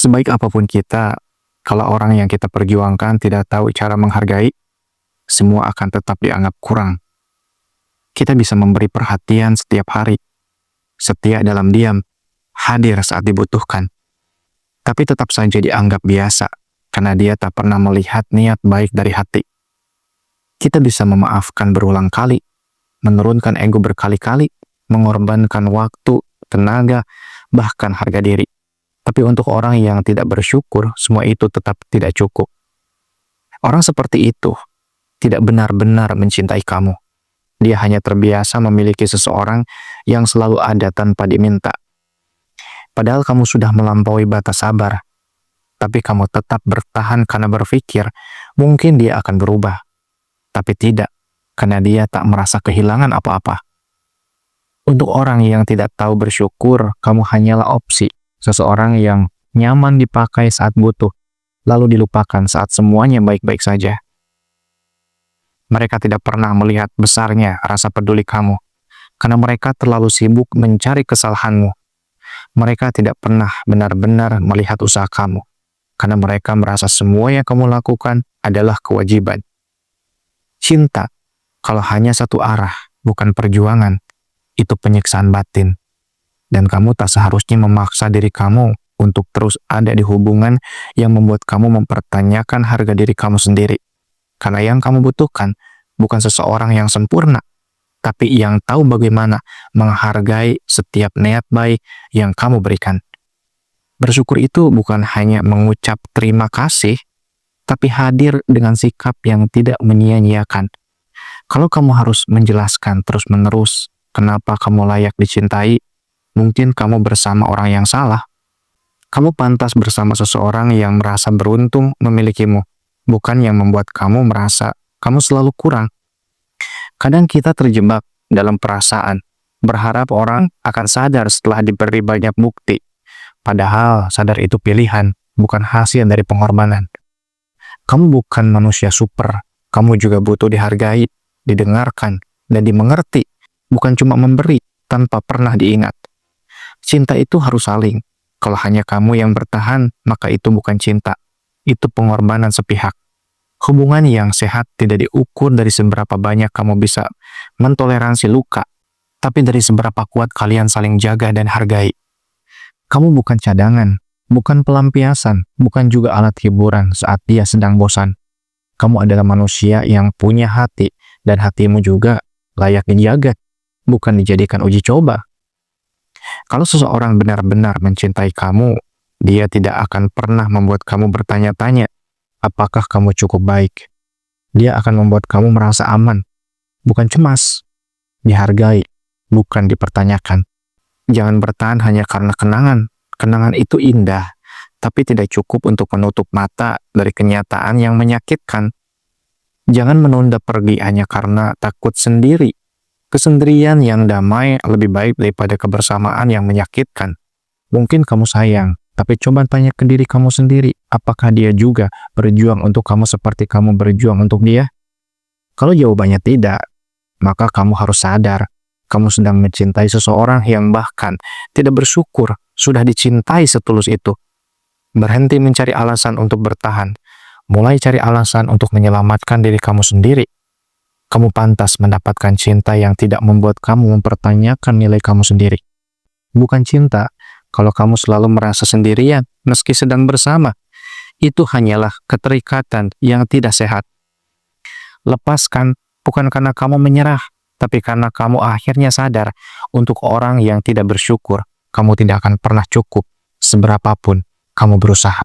Sebaik apapun kita, kalau orang yang kita perjuangkan tidak tahu cara menghargai, semua akan tetap dianggap kurang. Kita bisa memberi perhatian setiap hari, setia dalam diam, hadir saat dibutuhkan, tapi tetap saja dianggap biasa karena dia tak pernah melihat niat baik dari hati. Kita bisa memaafkan berulang kali, menurunkan ego berkali-kali, mengorbankan waktu, tenaga, bahkan harga diri. Tapi untuk orang yang tidak bersyukur, semua itu tetap tidak cukup. Orang seperti itu tidak benar-benar mencintai kamu. Dia hanya terbiasa memiliki seseorang yang selalu ada tanpa diminta. Padahal kamu sudah melampaui batas sabar, tapi kamu tetap bertahan karena berpikir mungkin dia akan berubah. Tapi tidak, karena dia tak merasa kehilangan apa-apa. Untuk orang yang tidak tahu bersyukur, kamu hanyalah opsi. Seseorang yang nyaman dipakai saat butuh, lalu dilupakan saat semuanya baik-baik saja. Mereka tidak pernah melihat besarnya rasa peduli kamu, karena mereka terlalu sibuk mencari kesalahanmu. Mereka tidak pernah benar-benar melihat usaha kamu, karena mereka merasa semua yang kamu lakukan adalah kewajiban. Cinta, kalau hanya satu arah, bukan perjuangan, itu penyiksaan batin. Dan kamu tak seharusnya memaksa diri kamu untuk terus ada di hubungan yang membuat kamu mempertanyakan harga diri kamu sendiri. Karena yang kamu butuhkan bukan seseorang yang sempurna, tapi yang tahu bagaimana menghargai setiap niat baik yang kamu berikan. Bersyukur itu bukan hanya mengucap terima kasih, tapi hadir dengan sikap yang tidak menyia-nyiakan. Kalau kamu harus menjelaskan terus-menerus kenapa kamu layak dicintai, mungkin kamu bersama orang yang salah. Kamu pantas bersama seseorang yang merasa beruntung memilikimu, bukan yang membuat kamu merasa kamu selalu kurang. Kadang kita terjebak dalam perasaan, berharap orang akan sadar setelah diberi banyak bukti. Padahal sadar itu pilihan, bukan hasil dari pengorbanan. Kamu bukan manusia super, kamu juga butuh dihargai, didengarkan, dan dimengerti, bukan cuma memberi tanpa pernah diingat. Cinta itu harus saling. Kalau hanya kamu yang bertahan, maka itu bukan cinta. Itu pengorbanan sepihak. Hubungan yang sehat tidak diukur dari seberapa banyak kamu bisa mentoleransi luka, tapi dari seberapa kuat kalian saling jaga dan hargai. Kamu bukan cadangan, bukan pelampiasan, bukan juga alat hiburan saat dia sedang bosan. Kamu adalah manusia yang punya hati, dan hatimu juga layak dijaga, bukan dijadikan uji coba. Kalau seseorang benar-benar mencintai kamu, dia tidak akan pernah membuat kamu bertanya-tanya, apakah kamu cukup baik. Dia akan membuat kamu merasa aman, bukan cemas, dihargai, bukan dipertanyakan. Jangan bertahan hanya karena kenangan. Kenangan itu indah, tapi tidak cukup untuk menutup mata dari kenyataan yang menyakitkan. Jangan menunda pergi hanya karena takut sendiri. Kesendirian yang damai lebih baik daripada kebersamaan yang menyakitkan. Mungkin kamu sayang, tapi coba tanya ke diri kamu sendiri, apakah dia juga berjuang untuk kamu seperti kamu berjuang untuk dia? Kalau jawabannya tidak, maka kamu harus sadar, kamu sedang mencintai seseorang yang bahkan tidak bersyukur sudah dicintai setulus itu. Berhenti mencari alasan untuk bertahan, mulai cari alasan untuk menyelamatkan diri kamu sendiri. Kamu pantas mendapatkan cinta yang tidak membuat kamu mempertanyakan nilai kamu sendiri. Bukan cinta kalau kamu selalu merasa sendirian meski sedang bersama. Itu hanyalah keterikatan yang tidak sehat. Lepaskan bukan karena kamu menyerah, tapi karena kamu akhirnya sadar untuk orang yang tidak bersyukur, kamu tidak akan pernah cukup seberapapun kamu berusaha.